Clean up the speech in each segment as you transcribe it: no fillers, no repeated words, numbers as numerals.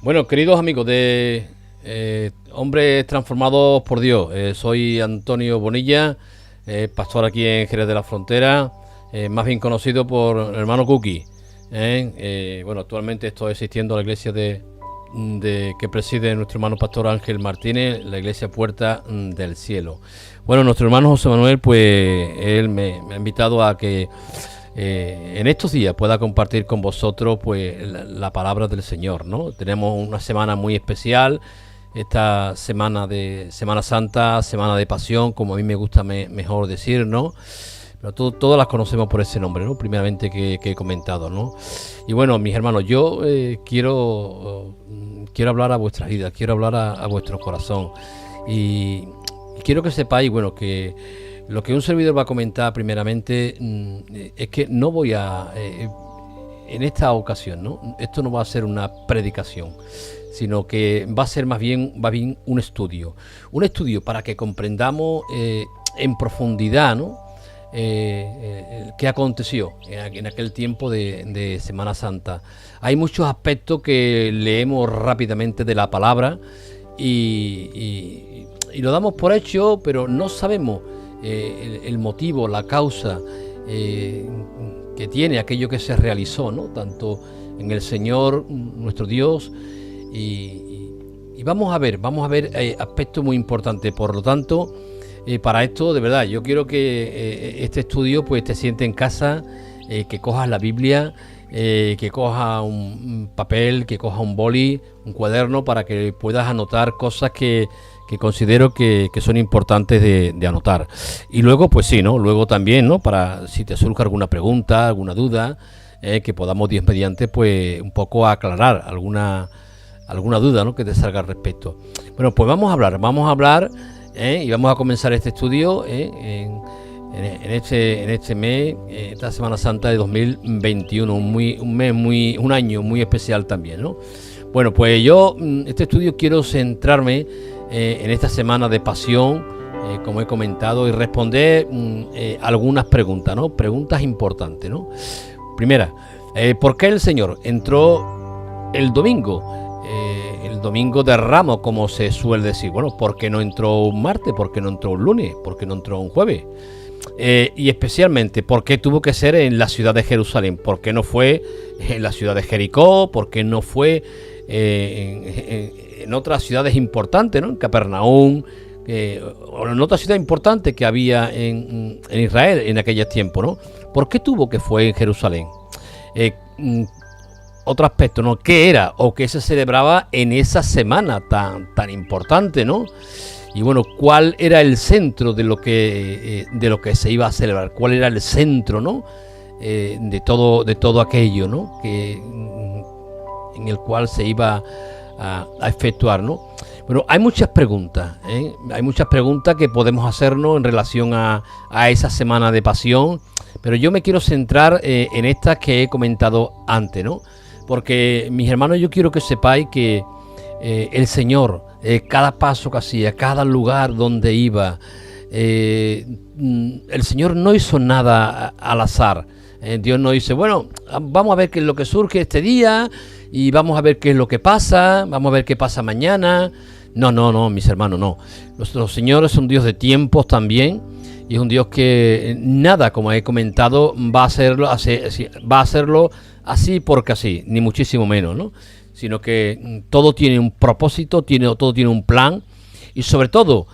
Bueno, queridos amigos de Hombres Transformados por Dios, soy Antonio Bonilla, pastor aquí en Jerez de la Frontera, más bien conocido por el hermano Cookie. Bueno, actualmente estoy asistiendo a la iglesia que preside nuestro hermano pastor Ángel Martínez, la iglesia Puerta del Cielo. Bueno, nuestro hermano José Manuel, pues él me ha invitado a que en estos días pueda compartir con vosotros pues la palabra del Señor, ¿no? Tenemos una semana muy especial, esta semana de Semana Santa, semana de Pasión, como a mí me gusta mejor decir, ¿no? Pero todas las conocemos por ese nombre, ¿no? Primeramente que he comentado, ¿no? Y bueno, mis hermanos, yo quiero hablar a vuestras vidas, quiero hablar a vuestro corazón y quiero que sepáis, bueno, que lo que un servidor va a comentar primeramente es que no voy a, en esta ocasión, ¿no? Esto no va a ser una predicación, sino que va a ser más bien un estudio para que comprendamos en profundidad, ¿no? Qué aconteció en aquel tiempo de Semana Santa. Hay muchos aspectos que leemos rápidamente de la palabra y lo damos por hecho, pero no sabemos el motivo, la causa que tiene aquello que se realizó, ¿no? Tanto en el Señor, nuestro Dios, y vamos a ver aspectos muy importantes. Por lo tanto, para esto, de verdad, yo quiero que este estudio pues te siente en casa, que cojas la Biblia, que cojas un papel, que cojas un boli, un cuaderno, para que puedas anotar cosas que considero que son importantes de anotar. Y luego, pues sí, ¿no? Luego también, ¿no? Para si te surge alguna pregunta, alguna duda, que podamos, Dios mediante, pues un poco aclarar alguna duda, ¿no? Que te salga al respecto. Bueno, pues vamos a hablar, y vamos a comenzar este estudio en este mes, esta Semana Santa de 2021, un año muy especial también, ¿no? Bueno, pues yo, este estudio quiero centrarme en esta semana de pasión, como he comentado, y responder algunas preguntas, ¿no? Preguntas importantes, ¿no? Primera, ¿por qué el Señor entró el domingo de Ramos, como se suele decir? Bueno, ¿por qué no entró un martes? ¿Por qué no entró un lunes? ¿Por qué no entró un jueves? Y especialmente, ¿por qué tuvo que ser en la ciudad de Jerusalén? ¿Por qué no fue en la ciudad de Jericó? ¿Por qué no fue en otras ciudades importantes, ¿no? En Capernaum, o en otra ciudad importante que había en Israel en aquellos tiempos, ¿no? ¿Por qué tuvo que fue en Jerusalén? Otro aspecto, ¿no? ¿Qué era o qué se celebraba en esa semana tan importante, ¿no? Y bueno, ¿cuál era el centro de lo que se iba a celebrar? ¿Cuál era el centro, ¿no? De todo aquello, ¿no? En el cual se iba a efectuar, ¿no? Bueno, hay muchas preguntas, hay muchas preguntas que podemos hacernos en relación a esa semana de pasión, pero yo me quiero centrar en estas que he comentado antes, ¿no? Porque, mis hermanos, yo quiero que sepáis que el Señor, cada paso que hacía, cada lugar donde iba, el Señor no hizo nada al azar. Dios no dice, bueno, vamos a ver qué es lo que surge este día y vamos a ver qué es lo que pasa, vamos a ver qué pasa mañana. No, mis hermanos, no. Nuestro Señor es un Dios de tiempos también, y es un Dios que nada, como he comentado, va a hacerlo así porque así, ni muchísimo menos, ¿no? Sino que todo tiene un propósito, todo tiene un plan, y sobre todo,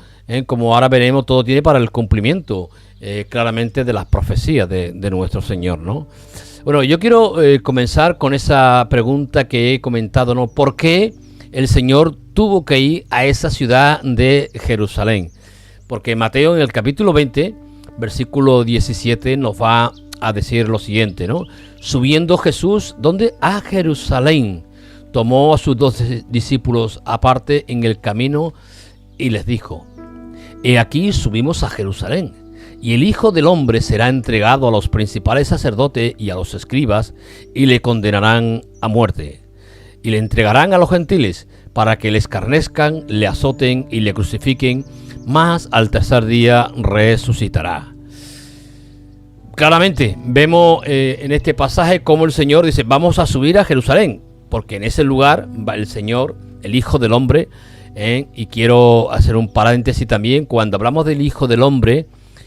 como ahora veremos, todo tiene para el cumplimiento claramente de las profecías de nuestro Señor, ¿no? Bueno, yo quiero comenzar con esa pregunta que he comentado, ¿no? ¿Por qué el Señor tuvo que ir a esa ciudad de Jerusalén? Porque Mateo, en el capítulo 20, versículo 17, nos va a decir lo siguiente, ¿no? Subiendo Jesús, ¿dónde? A Jerusalén. Tomó a sus 12 discípulos aparte en el camino y les dijo: He aquí subimos a Jerusalén, y el Hijo del Hombre será entregado a los principales sacerdotes y a los escribas, y le condenarán a muerte, y le entregarán a los gentiles, para que le escarnezcan, le azoten y le crucifiquen, mas al tercer día resucitará. Claramente vemos en este pasaje cómo el Señor dice: vamos a subir a Jerusalén. porque en ese lugar va el Señor, el Hijo del Hombre, y quiero hacer un paréntesis también. Cuando hablamos del Hijo del Hombre,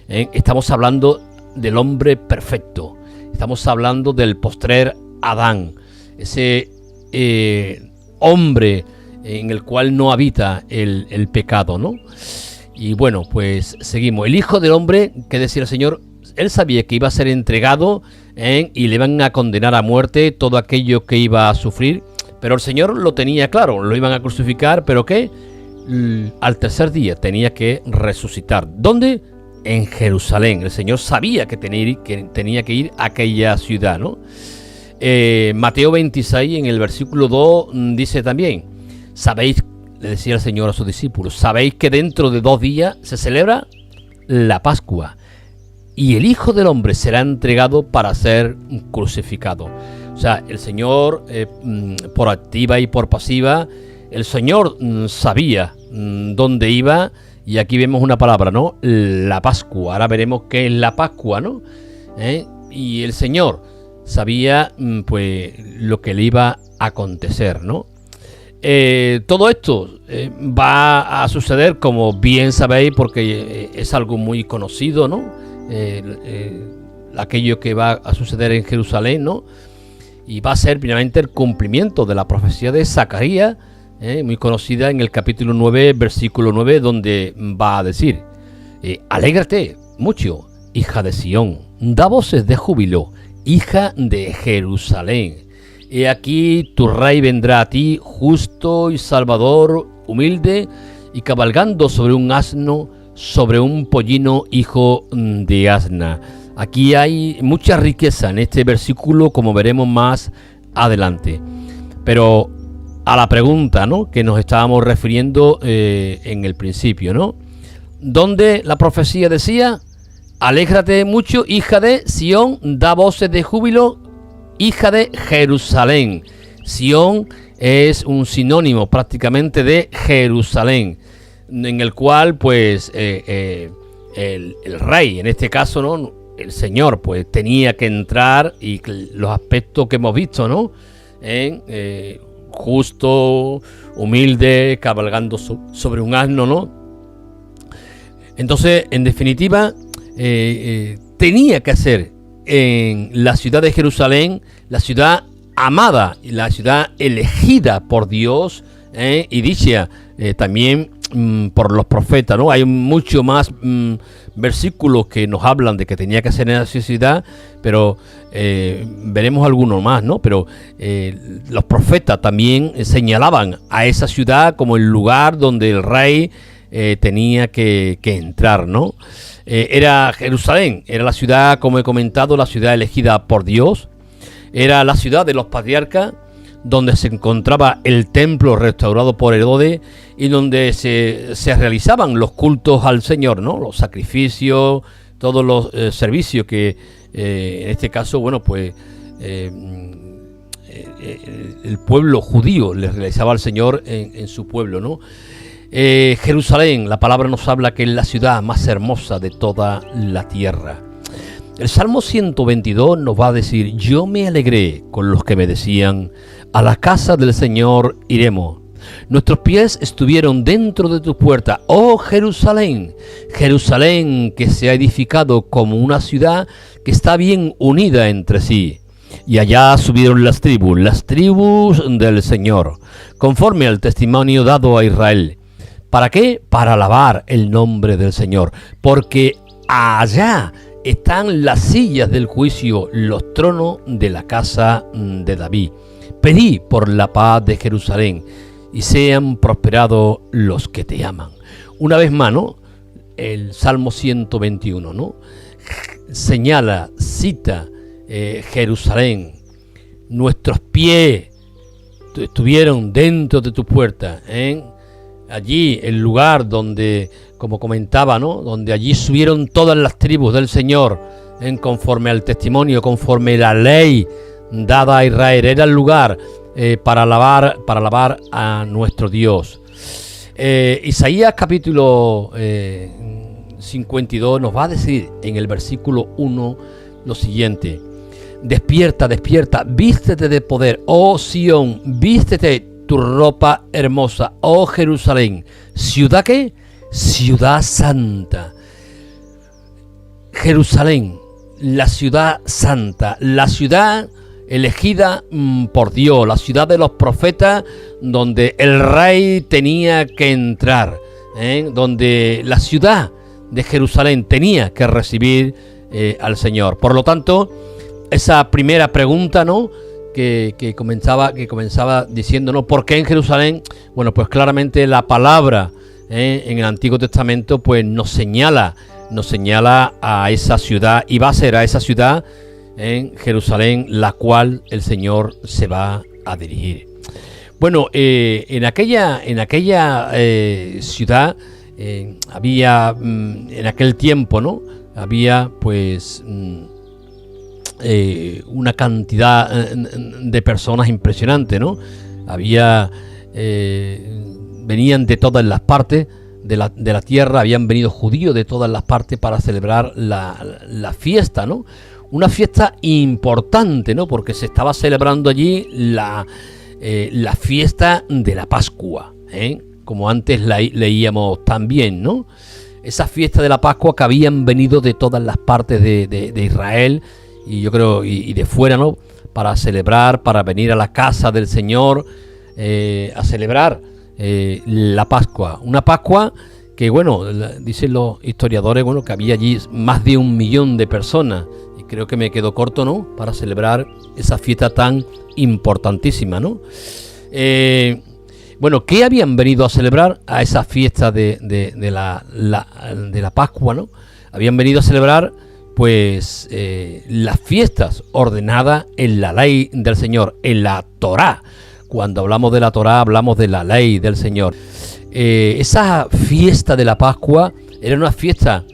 estamos hablando del hombre perfecto, estamos hablando del postrer Adán, ese hombre en el cual no habita el pecado, ¿no? Y bueno, pues seguimos. El Hijo del Hombre, que decía el Señor, él sabía que iba a ser entregado y le iban a condenar a muerte todo aquello que iba a sufrir, pero el Señor lo tenía claro, lo iban a crucificar, pero que al tercer día tenía que resucitar. ¿Dónde? En Jerusalén. El Señor sabía que tenía que ir a aquella ciudad, ¿no? Mateo 26, en el versículo 2, dice también: sabéis, le decía el Señor a sus discípulos, sabéis que dentro de 2 días se celebra la Pascua, y el Hijo del Hombre será entregado para ser crucificado. O sea, el Señor, por activa y por pasiva, el Señor sabía dónde iba, y aquí vemos una palabra, ¿no? La Pascua. Ahora veremos qué es la Pascua, ¿no? Y el Señor sabía, pues, lo que le iba a acontecer, ¿no? Todo esto va a suceder, como bien sabéis, porque es algo muy conocido, ¿no? Aquello que va a suceder en Jerusalén, ¿no? Y va a ser primeramente el cumplimiento de la profecía de Zacarías, muy conocida en el capítulo 9, versículo 9, donde va a decir: alégrate mucho, hija de Sión, da voces de júbilo, hija de Jerusalén. He aquí tu rey vendrá a ti, justo y salvador, humilde, y cabalgando sobre un asno, sobre un pollino, hijo de asna. Aquí hay mucha riqueza en este versículo, como veremos más adelante. Pero a la pregunta, ¿no?, que nos estábamos refiriendo en el principio, ¿no? Donde la profecía decía: alégrate mucho, hija de Sión, da voces de júbilo, hija de Jerusalén. Sión es un sinónimo prácticamente de Jerusalén, en el cual, pues, el rey, en este caso, ¿no?, el Señor, pues, tenía que entrar, y los aspectos que hemos visto, ¿no?, justo, humilde, cabalgando sobre un asno, ¿no? Entonces, en definitiva, tenía que hacer en la ciudad de Jerusalén, la ciudad amada, la ciudad elegida por Dios, y dicha también por los profetas, ¿no? Hay mucho más versículos que nos hablan de que tenía que ser en esa ciudad, pero veremos algunos más, ¿no? Pero los profetas también señalaban a esa ciudad como el lugar donde el rey tenía que entrar, ¿no? Era Jerusalén, era la ciudad, como he comentado, la ciudad elegida por Dios, era la ciudad de los patriarcas, donde se encontraba el templo restaurado por Herodes y donde se realizaban los cultos al Señor, ¿no? Los sacrificios, todos los servicios que en este caso, bueno, pues el pueblo judío le realizaba al Señor en su pueblo, ¿no? Jerusalén, la palabra nos habla que es la ciudad más hermosa de toda la tierra. El Salmo 122 nos va a decir: yo me alegré con los que me decían, a la casa del Señor iremos. Nuestros pies estuvieron dentro de tu puerta, oh Jerusalén, Jerusalén, que se ha edificado como una ciudad que está bien unida entre sí. Y allá subieron las tribus del Señor, conforme al testimonio dado a Israel. ¿Para qué? Para alabar el nombre del Señor, porque allá están las sillas del juicio, los tronos de la casa de David. Pedí por la paz de Jerusalén, y sean prosperados los que te aman. Una vez más, ¿no?, el Salmo 121, ¿no?, señala, cita Jerusalén. Nuestros pies estuvieron dentro de tu puerta, allí el lugar donde, como comentaba, ¿no?, donde allí subieron todas las tribus del Señor, conforme al testimonio, conforme la ley dada a Israel. Era el lugar para alabar a nuestro Dios. Isaías capítulo 52 nos va a decir en el versículo 1 lo siguiente: despierta, despierta, vístete de poder, oh Sión, vístete tu ropa hermosa, oh Jerusalén. ¿Ciudad qué? Ciudad santa. Jerusalén, la ciudad santa, la ciudad elegida por Dios, la ciudad de los profetas, donde el rey tenía que entrar, donde la ciudad de Jerusalén tenía que recibir al Señor. Por lo tanto, esa primera pregunta, ¿no?, que comenzaba diciéndonos ¿por qué en Jerusalén? Bueno, pues claramente la palabra en el Antiguo Testamento pues nos señala a esa ciudad, y va a ser a esa ciudad en Jerusalén la cual el Señor se va a dirigir. Bueno, en aquella ciudad había en aquel tiempo, ¿no?, había pues una cantidad de personas impresionante, ¿no? Venían de todas las partes de la tierra, habían venido judíos de todas las partes para celebrar la fiesta, ¿no? Una fiesta importante, ¿no?, porque se estaba celebrando allí la fiesta de la Pascua, como antes leíamos también, ¿no? Esa fiesta de la Pascua que habían venido de todas las partes de Israel, y yo creo, y de fuera, ¿no?, para celebrar, para venir a la casa del Señor, a celebrar la Pascua. Una Pascua que, bueno, dicen los historiadores, bueno, que había allí más de 1 millón de personas, y creo que me quedo corto, ¿no?, para celebrar esa fiesta tan importantísima, ¿no? Bueno, ¿qué habían venido a celebrar a esa fiesta de la Pascua, ¿no? Habían venido a celebrar pues las fiestas ordenadas en la ley del Señor, en la Torá. Cuando hablamos de la Torá, hablamos de la ley del Señor. Esa fiesta de la Pascua era una fiesta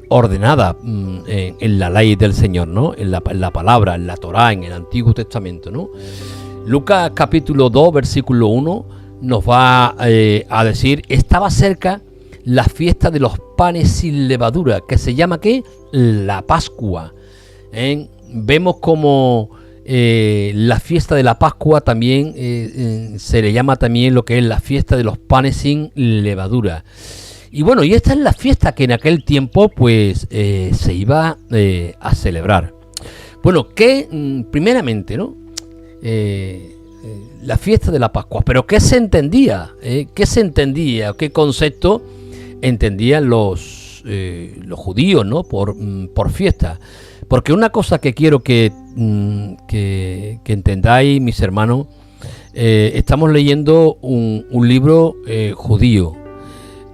ordenada en la ley del Señor, ¿no?, en la palabra, en la Torá, en el Antiguo Testamento, ¿no? Lucas capítulo 2, versículo 1 nos va a decir: estaba cerca la fiesta de los panes sin levadura, que se llama ¿qué? La Pascua. Vemos como la fiesta de la Pascua también se le llama también lo que es la fiesta de los panes sin levadura. Y bueno, y esta es la fiesta que en aquel tiempo pues se iba a celebrar. Bueno, que primeramente, ¿no?, la fiesta de la Pascua, pero ¿qué se entendía? ¿Qué se entendía? ¿Qué concepto entendían los judíos, ¿no?, por fiesta? Porque una cosa que quiero que entendáis, mis hermanos, estamos leyendo un libro judío,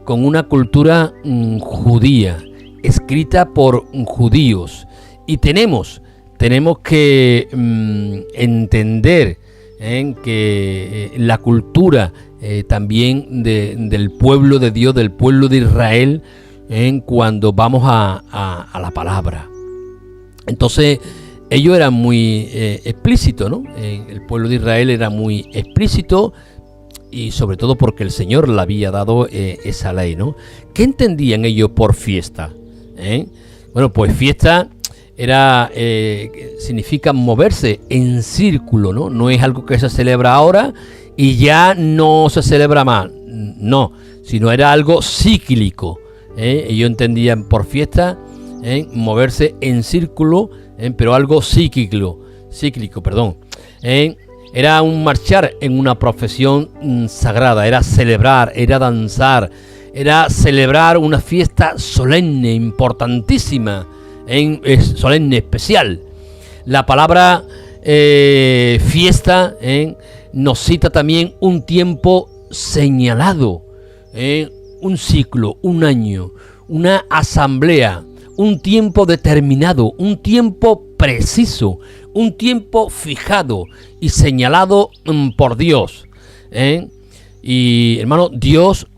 con una cultura judía, escrita por judíos, y tenemos que entender que la cultura también del pueblo de Dios, del pueblo de Israel, cuando vamos a la palabra. Entonces ellos eran muy explícitos, ¿no? El pueblo de Israel era muy explícito, y sobre todo porque el Señor le había dado esa ley, ¿no? ¿Qué entendían ellos por fiesta? Bueno, pues fiesta significa moverse en círculo, ¿no? No es algo que se celebra ahora y ya no se celebra más, no, sino era algo cíclico. Ellos entendían por fiesta moverse en círculo, pero algo cíclico, perdón. Era un marchar en una profesión sagrada, era celebrar, era danzar, era celebrar una fiesta solemne, importantísima, solemne, especial. La palabra fiesta nos cita también un tiempo señalado, un ciclo, un año, una asamblea, un tiempo determinado, un tiempo preciso, un tiempo fijado y señalado por Dios. Y hermano, Dios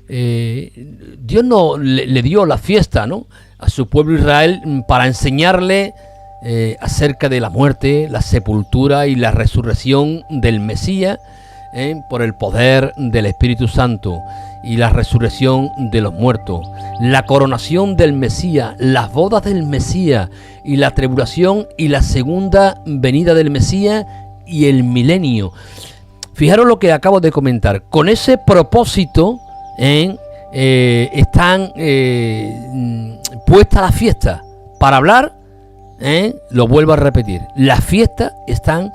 no le dio la fiesta, ¿no?, a su pueblo Israel para enseñarle acerca de la muerte, la sepultura y la resurrección del Mesías por el poder del Espíritu Santo. y la resurrección de los muertos, la coronación del Mesías, las bodas del Mesías y la tribulación y la segunda venida del Mesías y el milenio. Fijaros lo que acabo de comentar. Con ese propósito están puestas las fiestas para hablar, lo vuelvo a repetir, las fiestas están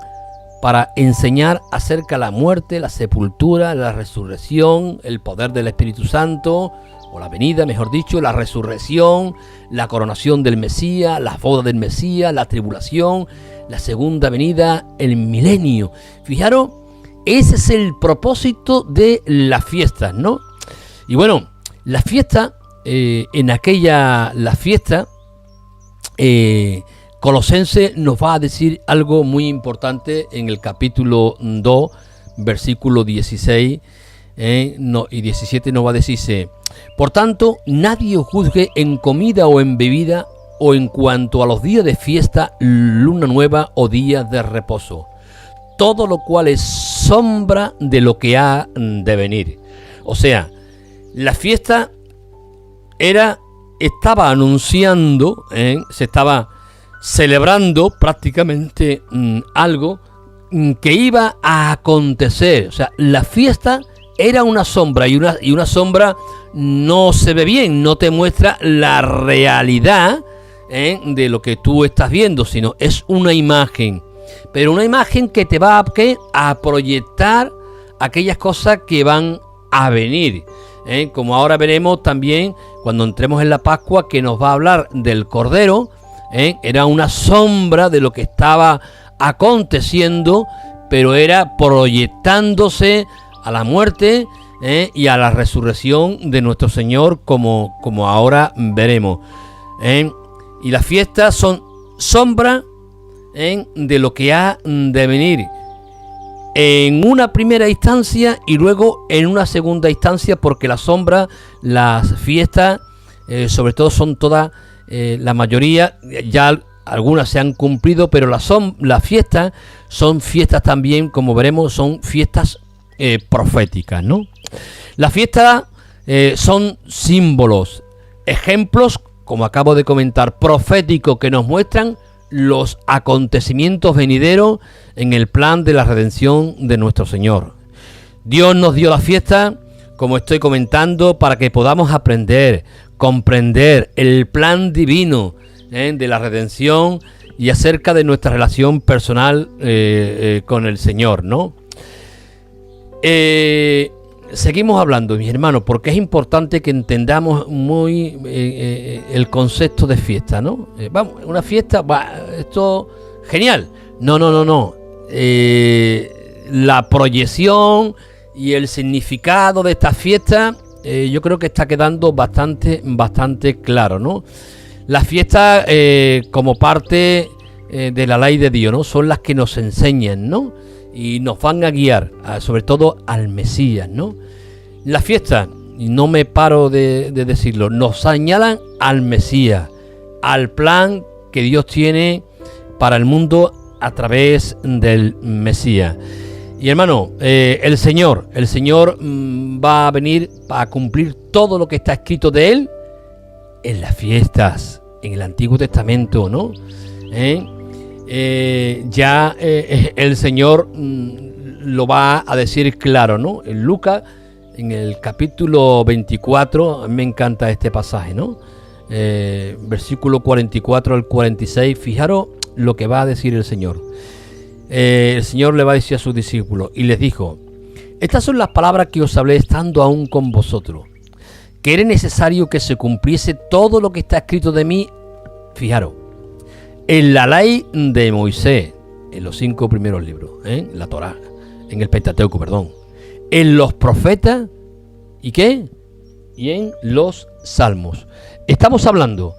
para enseñar acerca de la muerte, la sepultura, la resurrección, el poder del Espíritu Santo, o la venida, mejor dicho, la resurrección, la coronación del Mesías, las bodas del Mesías, la tribulación, la segunda venida, el milenio. Fijaros, ese es el propósito de las fiestas, ¿no? Y bueno, las fiestas, Colosense nos va a decir algo muy importante en el capítulo 2, versículo 16 y 17 nos va a decirse: por tanto, nadie os juzgue en comida o en bebida o en cuanto a los días de fiesta, luna nueva o días de reposo, todo lo cual es sombra de lo que ha de venir. O sea, la fiesta estaba anunciando, se estaba celebrando prácticamente algo que iba a acontecer. O sea, la fiesta era una sombra, y una sombra no se ve bien, no te muestra la realidad de lo que tú estás viendo, sino es una imagen, pero una imagen que te va a proyectar aquellas cosas que van a venir, como ahora veremos también cuando entremos en la Pascua, que nos va a hablar del Cordero. Era una sombra de lo que estaba aconteciendo, pero era proyectándose a la muerte y a la resurrección de nuestro Señor, como ahora veremos. Y las fiestas son sombra de lo que ha de venir, en una primera instancia y luego en una segunda instancia, porque las fiestas, sobre todo son todas, la mayoría, ya algunas se han cumplido, pero las fiestas son fiestas también, como veremos, son fiestas proféticas, ¿no? Las fiestas son símbolos, ejemplos, como acabo de comentar, proféticos, que nos muestran los acontecimientos venideros en el plan de la redención de nuestro Señor. Dios nos dio la fiesta, como estoy comentando, para que podamos comprender el plan divino de la redención y acerca de nuestra relación personal con el Señor, ¿no? Seguimos hablando, mis hermanos, porque es importante que entendamos muy el concepto de fiesta, ¿no? Vamos, una fiesta, esto genial. No. La proyección y el significado de esta fiesta, yo creo que está quedando bastante claro, ¿no? Las fiestas, como parte de la ley de Dios, ¿no? Son las que nos enseñan, ¿no? Y nos van a guiar, sobre todo al Mesías, ¿no? Las fiestas, y no me paro de decirlo, nos señalan al Mesías, al plan que Dios tiene para el mundo a través del Mesías. Y hermano, el Señor va a venir a cumplir todo lo que está escrito de Él en las fiestas, en el Antiguo Testamento, ¿no? El Señor lo va a decir claro, ¿no? En Lucas, en el capítulo 24, a mí me encanta este pasaje, ¿no? Versículo 44 al 46, fijaros lo que va a decir el Señor. El Señor le va a decir a sus discípulos, y les dijo: estas son las palabras que os hablé estando aún con vosotros, que era necesario que se cumpliese todo lo que está escrito de mí, fijaros, en la ley de Moisés, en los 5 primeros libros, la Torá, en el Pentateuco, perdón, en los profetas, ¿y qué? Y en los salmos. Estamos hablando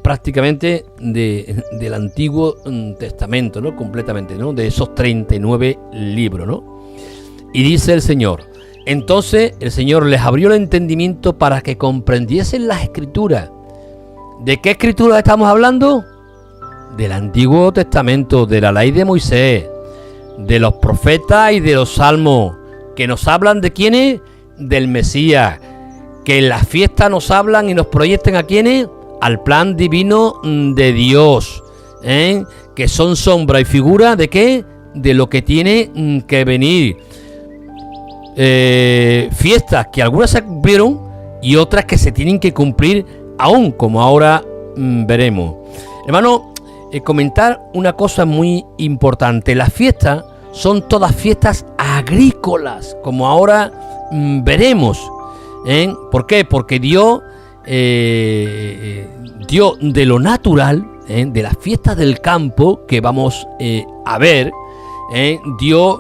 prácticamente del Antiguo Testamento, ¿no? Completamente, ¿no? De esos 39 libros, ¿no? Y dice el Señor: entonces el Señor les abrió el entendimiento para que comprendiesen las Escrituras. ¿De qué Escrituras estamos hablando? Del Antiguo Testamento, de la ley de Moisés, de los profetas y de los salmos. que nos hablan de quiénes, del Mesías, que en las fiestas nos hablan y nos proyectan a quiénes, al plan divino de Dios, que son sombra y figura de qué, de lo que tiene que venir. Fiestas que algunas se cumplieron y otras que se tienen que cumplir aún, como ahora veremos. Hermano, comentar una cosa muy importante. Las fiestas son todas fiestas agrícolas, como ahora veremos. ¿Por qué? Porque Dios dio de lo natural, de las fiestas del campo que vamos a ver, Dios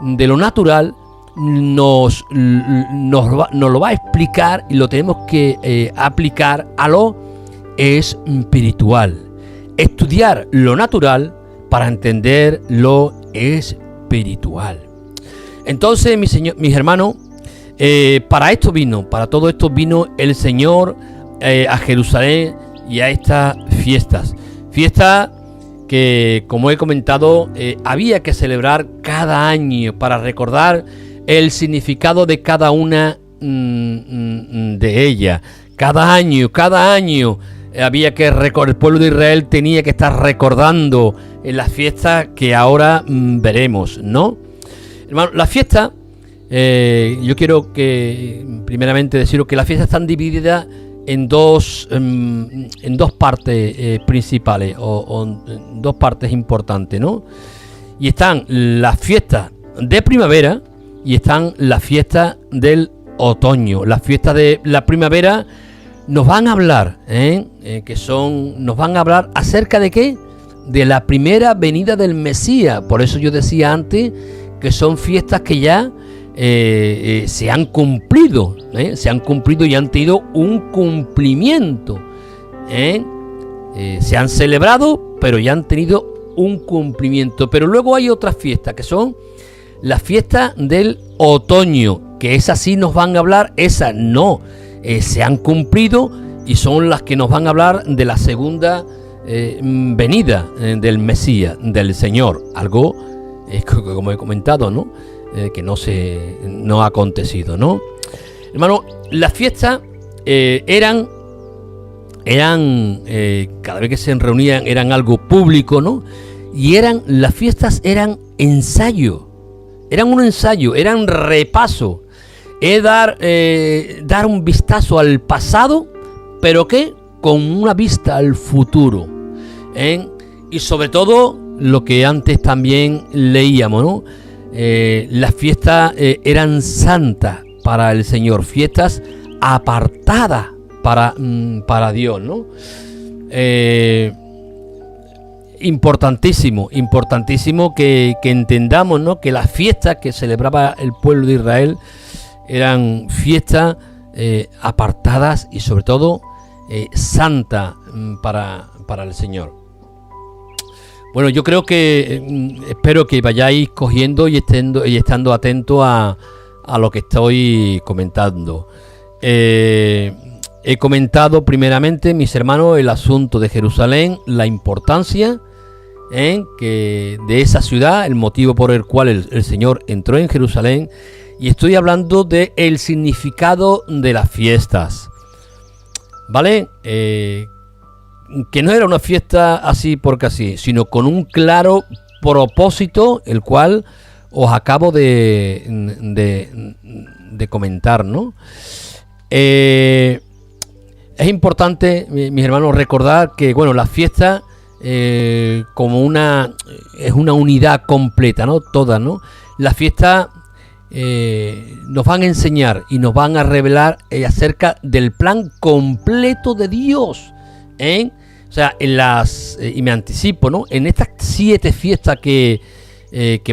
de lo natural nos lo va a explicar y lo tenemos que aplicar a lo espiritual. Estudiar lo natural para entender lo espiritual. Entonces, mis hermanos, para todo esto vino el Señor a Jerusalén y a estas fiestas. Fiestas que, como he comentado, había que celebrar cada año para recordar el significado de cada una de ellas. Cada año había que recordar, el pueblo de Israel tenía que estar recordando en las fiestas que ahora veremos, ¿no? Hermano, las fiestas, yo quiero que primeramente deciros que las fiestas están divididas en dos partes principales o en dos partes importantes, ¿no? Y están las fiestas de primavera y están las fiestas del otoño. Las fiestas de la primavera nos van a hablar, nos van a hablar acerca de ¿qué? De la primera venida del Mesías. Por eso yo decía antes que son fiestas que ya se han cumplido y han tenido un cumplimiento. Se han celebrado, pero ya han tenido un cumplimiento. Pero luego hay otras fiestas que son las fiestas del otoño, que esas sí nos van a hablar, esas no se han cumplido y son las que nos van a hablar de la segunda venida del Mesías, del Señor. Algo, como he comentado, ¿no? Que no ha acontecido, ¿no? Hermano, las fiestas eran cada vez que se reunían eran algo público, ¿no? Y las fiestas eran ensayo. Eran un ensayo, eran repaso. Es dar un vistazo al pasado, pero que con una vista al futuro. Y sobre todo, lo que antes también leíamos, ¿no? Las fiestas eran santas para el Señor, fiestas apartadas para Dios, ¿no? Importantísimo que entendamos, ¿no? Que las fiestas que celebraba el pueblo de Israel eran fiestas apartadas y sobre todo santas para el Señor. Bueno, yo creo que espero que vayáis cogiendo y estando atentos a lo que estoy comentando. He comentado primeramente, mis hermanos, el asunto de Jerusalén, la importancia que de esa ciudad, el motivo por el cual el Señor entró en Jerusalén, y estoy hablando del significado de las fiestas, ¿vale? Que no era una fiesta así porque así, sino con un claro propósito, el cual os acabo de comentar, ¿no? Es importante, mis hermanos, recordar que, bueno, las fiestas es una unidad completa, ¿no? Todas, ¿no? Las fiestas nos van a enseñar y nos van a revelar acerca del plan completo de Dios, O sea, y me anticipo, ¿no? En estas 7 fiestas que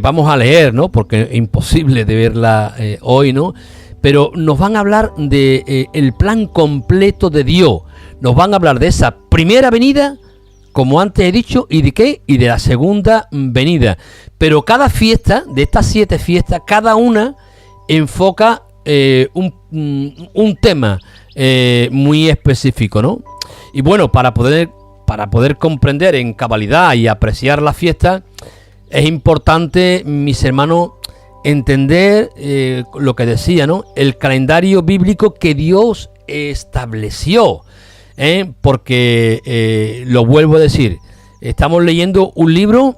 vamos a leer, ¿no? Porque es imposible de verla hoy, ¿no? Pero nos van a hablar de el plan completo de Dios. Nos van a hablar de esa primera venida, como antes he dicho, y de qué, y de la segunda venida. Pero cada fiesta, de estas 7 fiestas, cada una enfoca un tema muy específico, ¿no? Y bueno, para poder comprender en cabalidad y apreciar la fiesta, es importante, mis hermanos, entender lo que decía, ¿no? El calendario bíblico que Dios estableció, porque lo vuelvo a decir, estamos leyendo un libro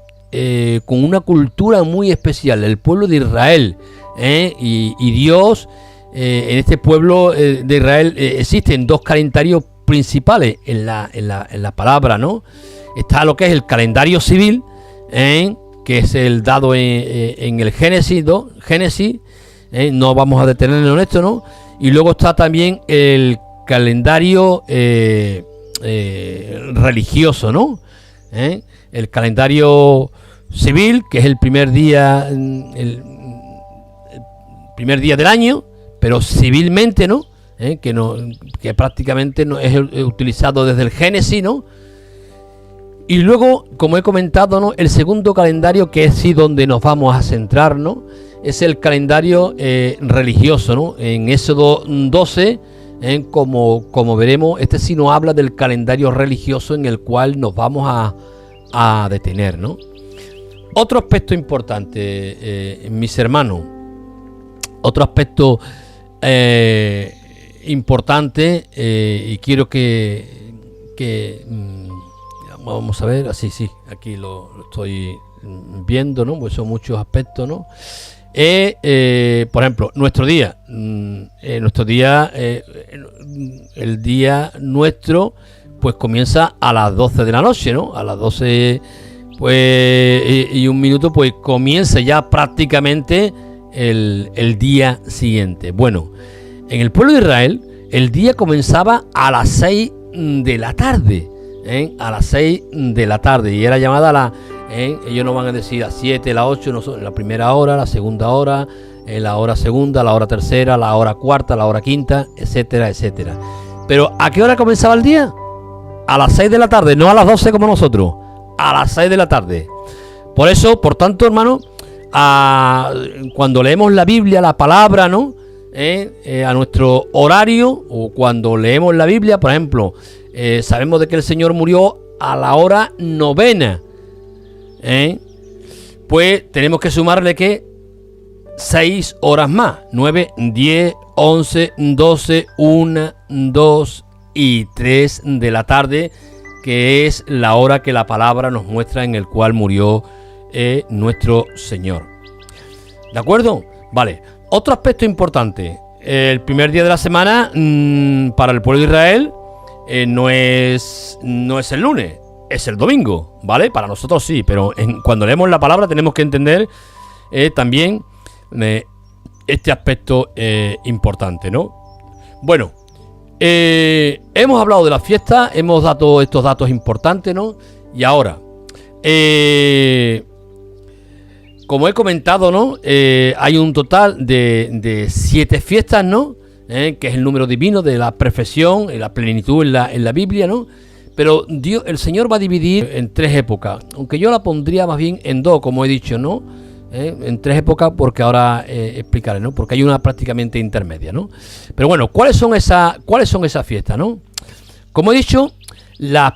con una cultura muy especial, el pueblo de Israel, y Dios, en este pueblo de Israel existen dos calendarios principales en la palabra, ¿no? Está lo que es el calendario civil, que es el dado en el Génesis, ¿no? No vamos a detenernos en esto, ¿no? Y luego está también el calendario religioso, ¿no? El calendario civil, que es el primer día del año, pero civilmente, ¿no? Que prácticamente no es utilizado desde el Génesis, ¿no? Y luego, como he comentado, ¿no? El segundo calendario, que es sí donde nos vamos a centrar, ¿no? Es el calendario religioso, ¿no? En Éxodo 12, como veremos, este sí nos habla del calendario religioso en el cual nos vamos a detener, ¿no? Otro aspecto importante, mis hermanos, otro aspecto importante, y quiero que vamos a ver, así sí, aquí lo estoy viendo, ¿no? Pues son muchos aspectos, ¿no? Por ejemplo, nuestro día, el día nuestro, pues comienza a las 12 de la noche, ¿no? A las 12, pues, y un minuto, pues comienza ya prácticamente el día siguiente. Bueno, en el pueblo de Israel, el día comenzaba a las 6 de la tarde, a las 6 de la tarde, y era llamada ellos no van a decir a 7, la 8, no son la primera hora, la segunda hora, la hora segunda, la hora tercera, la hora cuarta, la hora quinta, etcétera, etcétera. Pero ¿a qué hora comenzaba el día? A las 6 de la tarde, no a las 12 como nosotros, a las 6 de la tarde. Por eso, por tanto, hermano, cuando leemos la Biblia, la palabra, ¿no? A nuestro horario, o cuando leemos la Biblia, por ejemplo, sabemos de que el Señor murió a la hora 9, pues tenemos que sumarle que 6 horas más, 9, 10, 11, 12, 1, 2 y 3 de la tarde, que es la hora que la palabra nos muestra en el cual murió nuestro Señor. ¿De acuerdo? Vale. Otro aspecto importante, el primer día de la semana para el pueblo de Israel no es el lunes, es el domingo, ¿vale? Para nosotros sí, pero cuando leemos la palabra tenemos que entender también este aspecto importante, ¿no? Bueno, hemos hablado de la fiesta, hemos dado estos datos importantes, ¿no? Y ahora, como he comentado, ¿no? Hay un total de 7 fiestas, ¿no? Que es el número divino de la perfección y la plenitud en la Biblia, ¿no? Pero Dios, el Señor va a dividir en 3 épocas, aunque yo la pondría más bien en 2, como he dicho, ¿no? En 3 épocas, porque ahora explicaré, ¿no? Porque hay una prácticamente intermedia, ¿no? Pero bueno, ¿cuáles son esas fiestas, no? Como he dicho, las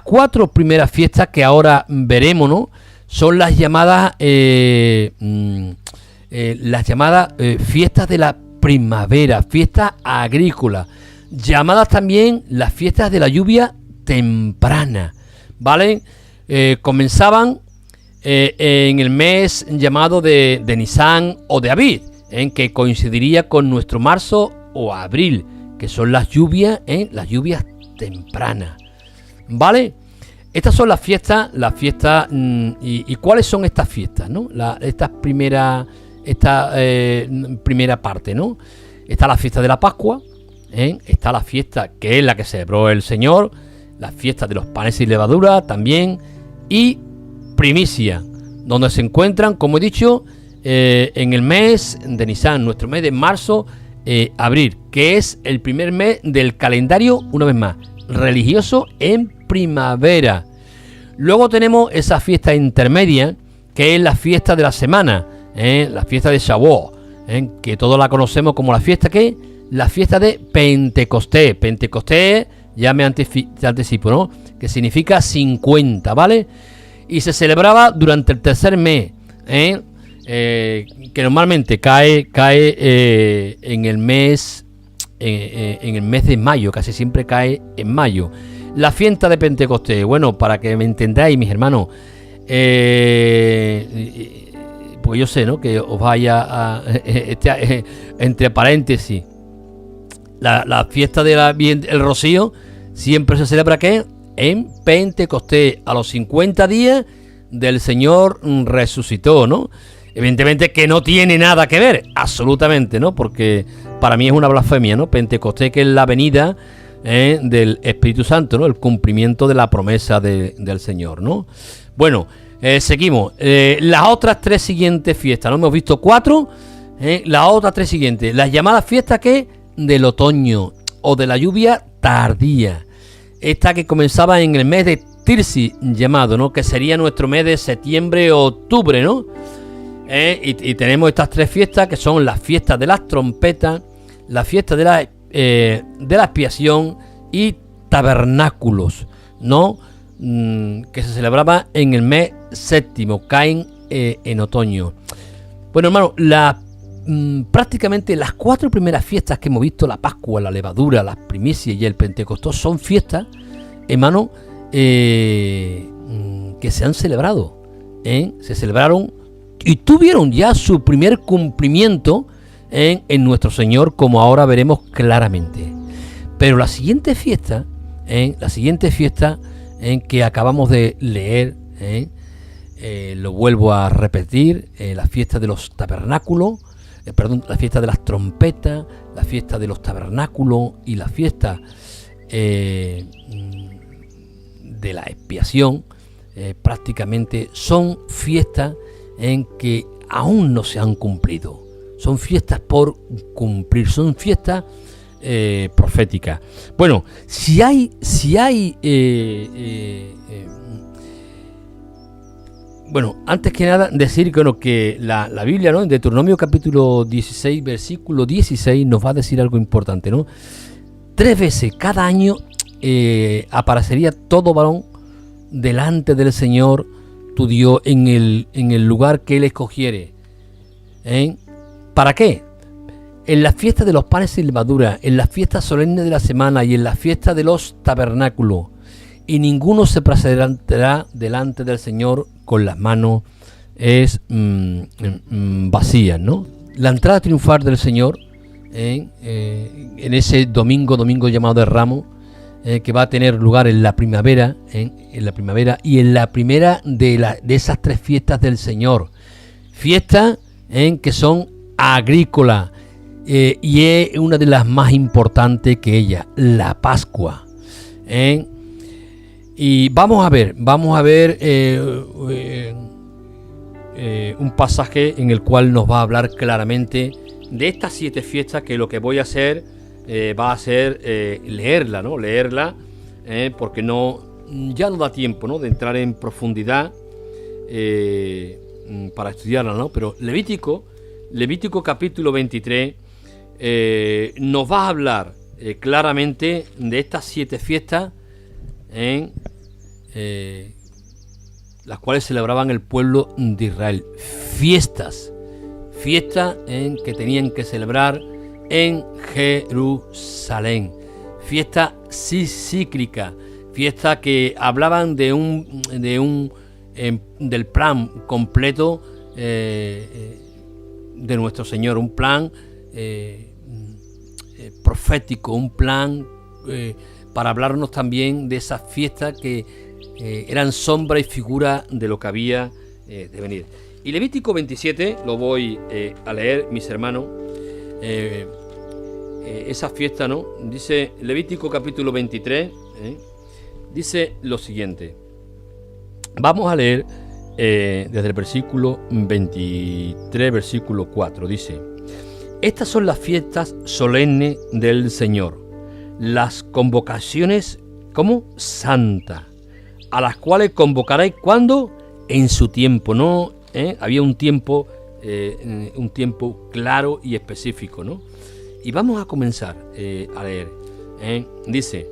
4 primeras fiestas que ahora veremos, ¿no? Son las llamadas fiestas de la primavera, fiestas agrícolas, llamadas también las fiestas de la lluvia temprana, ¿vale? Comenzaban en el mes llamado de Nisan o de Abib, que coincidiría con nuestro marzo o abril, que son las lluvias tempranas, ¿vale? Estas son las fiestas, ¿y cuáles son estas fiestas, no? Esta primera parte, ¿no? Está la fiesta de la Pascua, está la fiesta que es la que celebró el Señor, la fiesta de los panes y levadura también, y primicia, donde se encuentran, como he dicho, en el mes de Nisan, nuestro mes de marzo, abril, que es el primer mes del calendario, una vez más, religioso en primavera. Luego tenemos esa fiesta intermedia, que es la fiesta de la semana, la fiesta de Shavuot, que todos la conocemos como la fiesta de Pentecostés. Pentecostés, ya me anticipo, ¿no? Que significa 50, ¿vale? Y se celebraba durante el tercer mes, que normalmente cae en el mes de mayo, casi siempre cae en mayo. La fiesta de Pentecostés, bueno, para que me entendáis, mis hermanos, pues yo sé, ¿no?, que os vaya a entre paréntesis, la fiesta del Rocío siempre se celebra, ¿qué?, en Pentecostés, a los 50 días del Señor resucitó, ¿no? Evidentemente que no tiene nada que ver, absolutamente, ¿no? Porque para mí es una blasfemia, ¿no? Pentecostés, que es la venida del Espíritu Santo, ¿no? El cumplimiento de la promesa del Señor, ¿no? Bueno, seguimos. Las otras tres siguientes fiestas, ¿no? Hemos visto 4. Las otras 3 siguientes, las llamadas fiestas, ¿qué?, del otoño o de la lluvia tardía. Esta que comenzaba en el mes de Tirsi, llamado, ¿no?, que sería nuestro mes de septiembre o octubre, ¿no? Y tenemos estas 3 fiestas, que son las fiestas de las trompetas, la fiesta de la expiación y tabernáculos, ¿no?, que se celebraba en el mes séptimo, caen en otoño. Bueno, hermano, prácticamente las 4 primeras fiestas que hemos visto, la Pascua, la levadura, las primicias y el Pentecostés, son fiestas, hermano, que se han celebrado, se celebraron y tuvieron ya su primer cumplimiento en nuestro Señor, como ahora veremos claramente. Pero la siguiente fiesta que acabamos de leer, lo vuelvo a repetir, la fiesta de los tabernáculos, la fiesta de las trompetas, la fiesta de los tabernáculos y la fiesta de la expiación, prácticamente son fiestas en que aún no se han cumplido. Son fiestas por cumplir, son fiestas proféticas. Bueno, bueno, antes que nada decir que la Biblia, ¿no?, en Deuteronomio capítulo 16, versículo 16, nos va a decir algo importante, ¿no? 3 veces cada año aparecería todo varón delante del Señor tu Dios en el lugar que Él escogiere. ¿Para qué? En las fiestas de los panes sin levadura, en las fiestas solemnes de la semana y en las fiestas de los tabernáculos. Y ninguno se presentará delante del Señor con las manos vacías, ¿no? La entrada triunfal del Señor en ese domingo llamado de Ramos, que va a tener lugar en la primavera, y en la primera de esas 3 fiestas del Señor. Fiestas que son agrícolas, y es una de las más importantes que ella, la Pascua. Y vamos a ver un pasaje en el cual nos va a hablar claramente de estas 7 fiestas, que lo que voy a hacer va a ser leerla, ¿no? Porque ya no da tiempo, ¿no?, de entrar en profundidad para estudiarla, ¿no? Pero Levítico capítulo 23 nos va a hablar claramente de estas 7 fiestas las cuales celebraban el pueblo de Israel. Fiestas que tenían que celebrar en Jerusalén. Fiesta cíclica, fiesta que hablaban del plan completo de nuestro Señor, un plan profético, un plan para hablarnos también de esas fiestas que eran sombra y figura de lo que había de venir. Y Levítico 27, lo voy a leer, mis hermanos, esa fiesta, ¿no? Dice Levítico capítulo 23, dice lo siguiente. Vamos a leer desde el versículo 23, versículo 4, dice: estas son las fiestas solemnes del Señor, las convocaciones como santas, a las cuales convocaréis cuando en su tiempo, ¿no? Había un tiempo claro y específico, ¿no? Y vamos a comenzar a leer. Dice: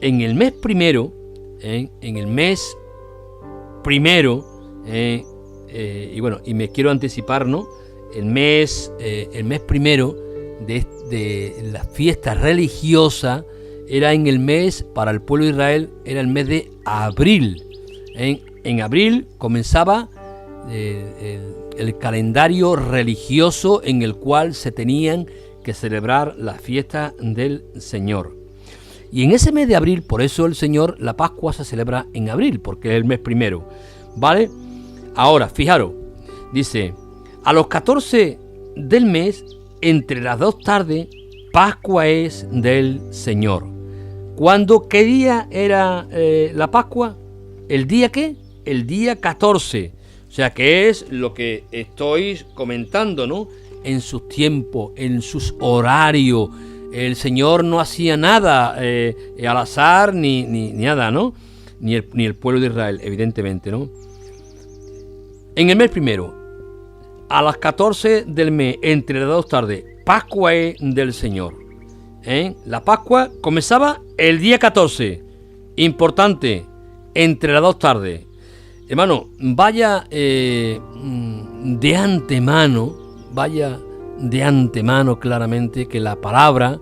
en el mes primero, y bueno, y me quiero anticipar, ¿no? El mes primero de la fiesta religiosa era en el mes, para el pueblo de Israel, era el mes de abril. En abril comenzaba el calendario religioso en el cual se tenían que celebrar las fiestas del Señor. Y en ese mes de abril, por eso el Señor, la Pascua se celebra en abril, porque es el mes primero, ¿vale? Ahora, fijaros, dice, a los 14 del mes, entre las 2 tardes, Pascua es del Señor. ¿Qué día era la Pascua? ¿El día qué? El día 14. O sea, que es lo que estoy comentando, ¿no? En sus tiempos, en sus horarios. El Señor no hacía nada al azar ni nada, ¿no? Ni el pueblo de Israel, evidentemente, ¿no? En el mes primero, a las 14 del mes, entre las 2 tardes, Pascua es del Señor. La Pascua comenzaba el día 14. Importante, entre las 2 tardes. Hermano, vaya de antemano claramente que la palabra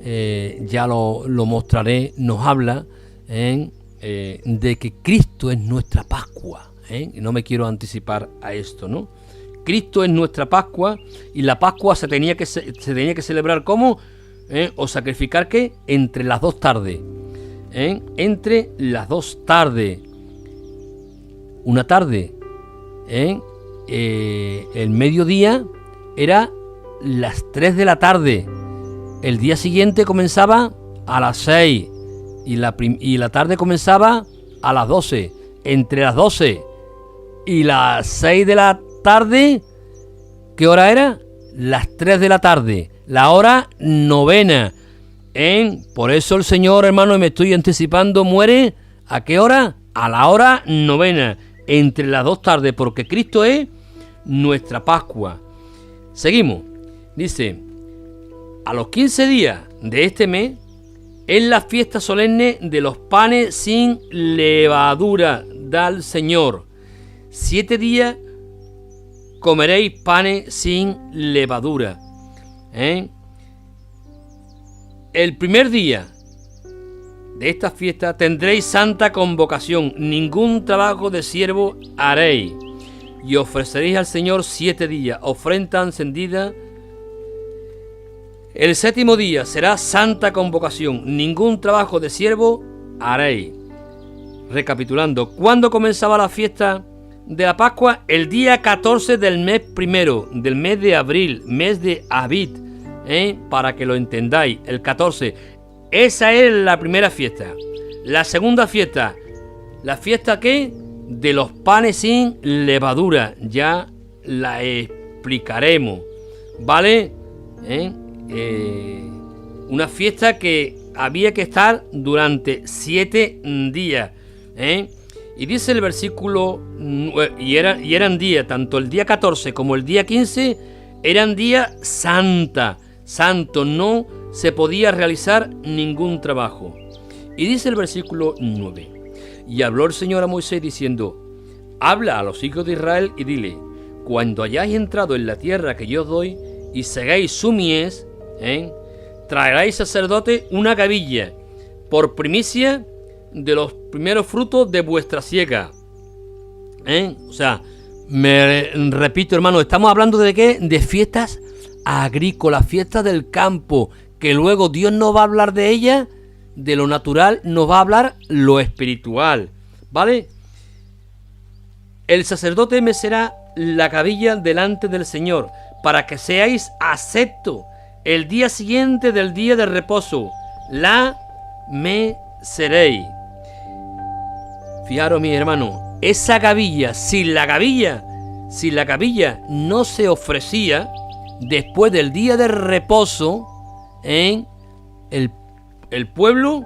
ya lo mostraré, nos habla de que Cristo es nuestra Pascua. Y no me quiero anticipar a esto, ¿no? Cristo es nuestra Pascua, y la Pascua se tenía que celebrar ¿cómo? O sacrificar ¿qué? Entre las 2 tardes. Entre las 2 tardes. Una tarde. El mediodía era las 3 de la tarde. El día siguiente comenzaba a las 6. Y la tarde comenzaba a las 12. Entre las 12 y las 6 de la tarde, ¿qué hora era? Las 3 de la tarde, la hora novena. Por eso el Señor, hermano, me estoy anticipando, muere, ¿a qué hora? A la hora novena, entre las 2 tardes, porque Cristo es nuestra Pascua. Seguimos, dice, a los 15 días de este mes, es la fiesta solemne de los panes sin levadura del Señor. 7 días comeréis panes sin levadura. El primer día de esta fiesta tendréis santa convocación. Ningún trabajo de siervo haréis. Y ofreceréis al Señor 7 días, ofrenda encendida. El 7º día será santa convocación. Ningún trabajo de siervo haréis. Recapitulando, ¿cuándo comenzaba la fiesta de la Pascua? El día 14 del mes primero, del mes de abril, mes de Abid, para que lo entendáis, el 14. Esa es la primera fiesta. La segunda fiesta, ¿la fiesta qué? De los panes sin levadura, ya la explicaremos, ¿vale? Una fiesta que había que estar durante 7 días, Y dice el versículo, y eran días, tanto el día 14 como el día 15, eran días santo, no se podía realizar ningún trabajo. Y dice el versículo 9, y habló el Señor a Moisés diciendo, habla a los hijos de Israel y dile, cuando hayáis entrado en la tierra que yo os doy, y segáis su mies, traeráis sacerdote una gavilla, por primicia de los primeros frutos de vuestra siega. O sea, me repito, hermano, estamos hablando de ¿qué? De fiestas agrícolas, fiestas del campo, que luego Dios no va a hablar de ellas, de lo natural, nos va a hablar lo espiritual, ¿vale? El sacerdote mecerá la gavilla delante del Señor, para que seáis aceptos el día siguiente del día de reposo, la meceréis. Fijaros, mi hermano, esa gavilla, si la gavilla no se ofrecía después del día de reposo, el pueblo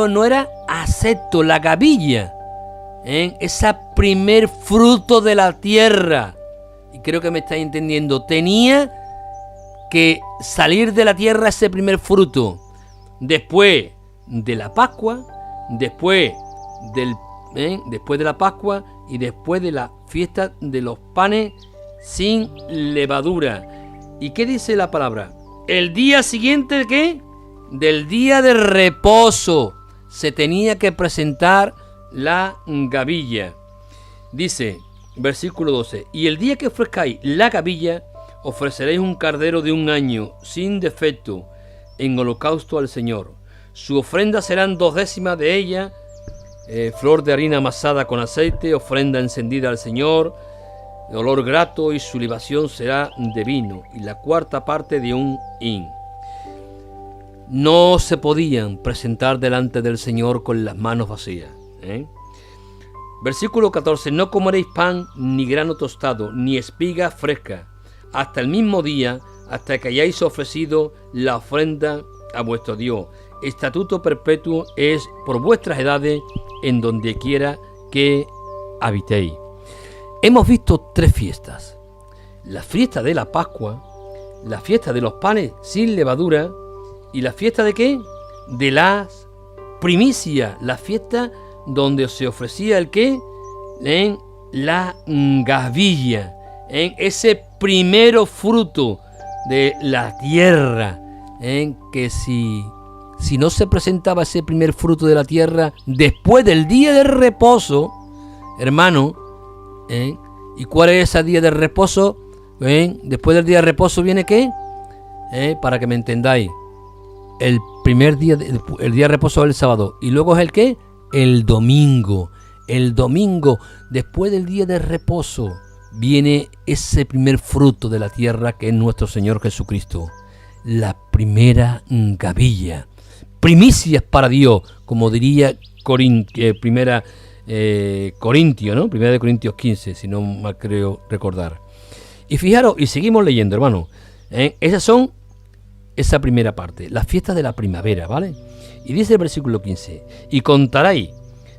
no era acepto. La gavilla, ese primer fruto de la tierra, y creo que me estáis entendiendo, tenía que salir de la tierra ese primer fruto. Después de la Pascua, después después de la Pascua y después de la fiesta de los panes sin levadura. ¿Y qué dice la palabra? El día siguiente, ¿de qué? Del día de reposo se tenía que presentar la gavilla. Dice, versículo 12, y el día que ofrezcáis la gavilla, ofreceréis un cordero de 1 año, sin defecto, en holocausto al Señor. Su ofrenda serán 2/10 de ella, flor de harina amasada con aceite, ofrenda encendida al Señor, de olor grato, y su libación será de vino, y la 4ª parte de 1 hin. No se podían presentar delante del Señor con las manos vacías. Versículo 14, no comeréis pan, ni grano tostado, ni espiga fresca, hasta el mismo día, hasta que hayáis ofrecido la ofrenda a vuestro Dios. Estatuto perpetuo es por vuestras edades, en donde quiera que habitéis. Hemos visto 3 fiestas: la fiesta de la Pascua, la fiesta de los panes sin levadura y la fiesta de ¿qué? De las primicias, la fiesta donde se ofrecía el ¿qué? En la gavilla, en ese primero fruto de la tierra, en que si no se presentaba ese primer fruto de la tierra después del día de reposo, hermano, ¿y cuál es ese día de reposo? Después del día de reposo viene ¿qué? Para que me entendáis, el primer día, el día de reposo es el sábado, y luego es el ¿qué? El domingo. El domingo, después del día de reposo, viene ese primer fruto de la tierra, que es nuestro Señor Jesucristo, la primera gavilla, primicias para Dios, como diría Primera de Corintios 15, si no mal creo recordar. Y fijaros, y seguimos leyendo, hermano, esa primera parte, las fiestas de la primavera, ¿vale? Y dice el versículo 15, y contaréis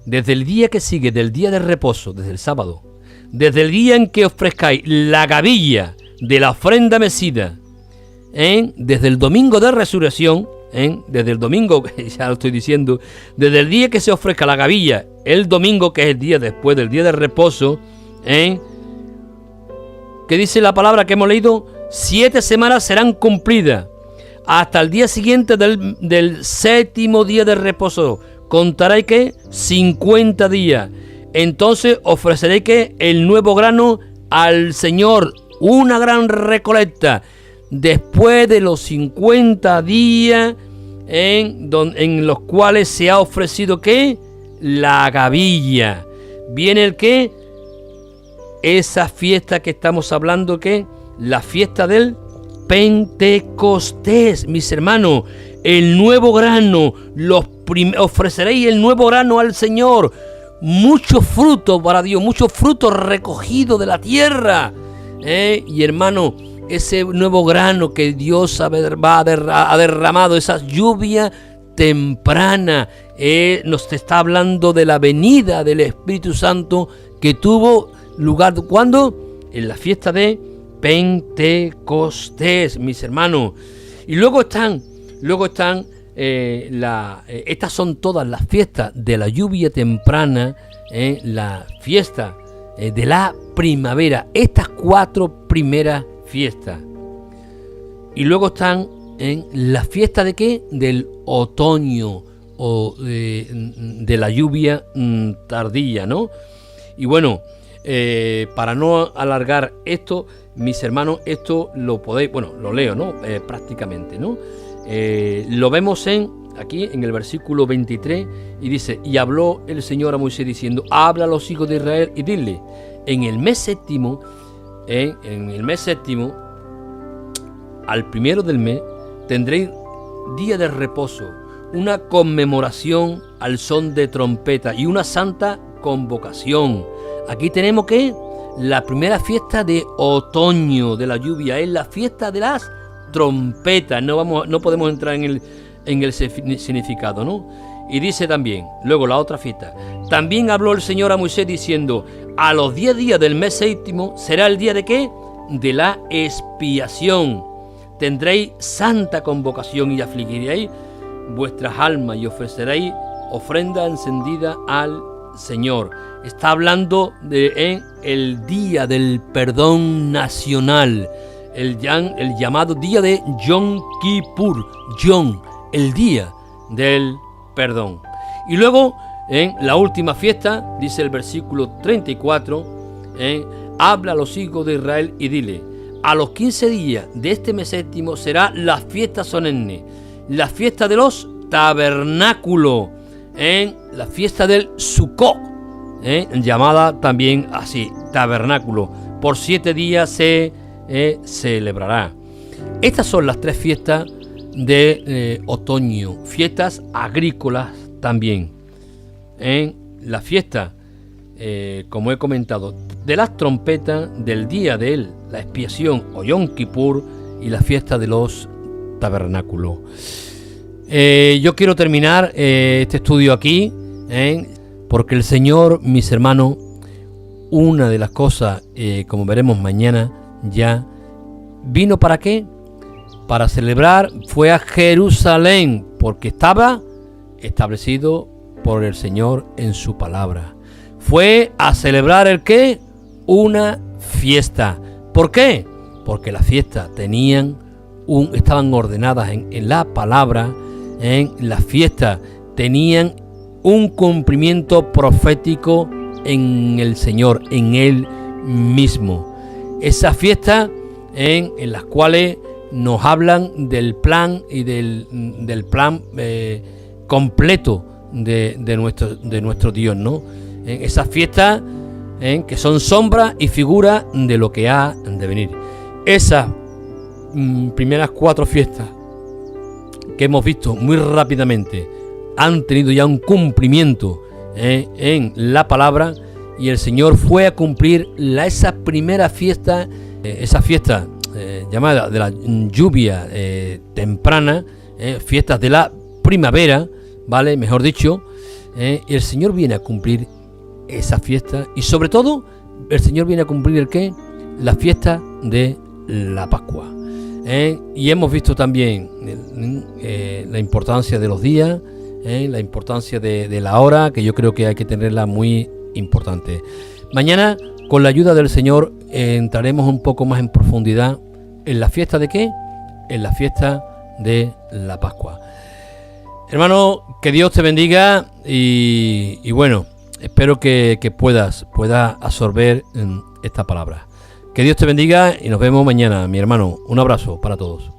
desde el día que sigue del día de reposo, desde el sábado, desde el día en que ofrezcáis la gavilla de la ofrenda mecida, desde el domingo de resurrección, desde el domingo, ya lo estoy diciendo, desde el día que se ofrezca la gavilla, el domingo, que es el día después del día de reposo, ¿qué dice la palabra que hemos leído? 7 semanas serán cumplidas, hasta el día siguiente del 7º día de reposo. Contaréis que 50 días. Entonces ofreceréis que el nuevo grano al Señor, una gran recolecta. Después de los 50 días en los cuales se ha ofrecido ¿qué? La gavilla. Viene el ¿qué? Esa fiesta que estamos hablando, ¿qué? La fiesta del Pentecostés, mis hermanos. El nuevo grano, ofreceréis el nuevo grano al Señor. Mucho fruto para Dios, mucho fruto recogido de la tierra. Y hermano, ese nuevo grano que Dios ha derramado, esa lluvia temprana, nos está hablando de la venida del Espíritu Santo que tuvo lugar, ¿cuándo? En la fiesta de Pentecostés, mis hermanos. Y luego están estas son todas las fiestas de la lluvia temprana, la fiesta de la primavera, estas 4 primeras fiestas. Y luego están en la fiesta de ¿qué? Del otoño, o de la lluvia tardía, ¿no? Y bueno, para no alargar esto, mis hermanos, esto lo podéis, lo leo, ¿no? Prácticamente, ¿no? Lo vemos aquí en el versículo 23, y dice, y habló el Señor a Moisés diciendo, habla a los hijos de Israel y dile, en el mes séptimo, al primero del mes, tendréis día de reposo, una conmemoración al son de trompeta y una santa convocación. Aquí tenemos que la primera fiesta de otoño de la lluvia es la fiesta de las trompetas. No podemos entrar en el significado, ¿no? Y dice también, luego la otra fiesta, también habló el Señor a Moisés diciendo, a los 10 días del mes séptimo será el día de ¿qué? De la expiación. Tendréis santa convocación y afligiréis vuestras almas y ofreceréis ofrenda encendida al Señor. Está hablando en el día del perdón nacional, el llamado día de Yom Kippur, el día del perdón. Y luego, en la última fiesta, dice el versículo 34, habla a los hijos de Israel y dile: a los 15 días de este mes séptimo será la fiesta solemne, la fiesta de los tabernáculos, la fiesta del Sukkot, llamada también así, tabernáculo. Por 7 días se celebrará. Estas son las 3 fiestas de otoño, fiestas agrícolas también. La fiesta, como he comentado, de las trompetas, del día de la expiación o Yom Kippur, y la fiesta de los tabernáculos. Yo quiero terminar este estudio aquí, porque el Señor, mis hermanos, una de las cosas, como veremos mañana, ya vino ¿para qué? Para celebrar, fue a Jerusalén, porque estaba establecido por el Señor en su palabra. Fue a celebrar ¿el qué? Una fiesta. ¿Por qué? Porque las fiestas estaban ordenadas en la palabra. Las fiestas tenían un cumplimiento profético en el Señor, en Él mismo. Esas fiestas en las cuales nos hablan del plan y del plan completo de nuestro Dios, ¿no? Esas fiestas que son sombra y figura de lo que ha de venir. Esas primeras 4 fiestas que hemos visto muy rápidamente han tenido ya un cumplimiento en la palabra, y el Señor fue a cumplir esa primera fiesta, esa fiesta llamada de la lluvia temprana, fiestas de la primavera, ¿vale? Mejor dicho, el Señor viene a cumplir esa fiesta, y sobre todo el Señor viene a cumplir ¿el qué? La fiesta de la Pascua. Y hemos visto también la importancia de los días, la importancia de la hora, que yo creo que hay que tenerla muy importante. Mañana, con la ayuda del Señor, entraremos un poco más en profundidad en la fiesta de ¿qué? En la fiesta de la Pascua. Hermano, que Dios te bendiga, y bueno, espero que puedas absorber esta palabra. Que Dios te bendiga y nos vemos mañana, mi hermano. Un abrazo para todos.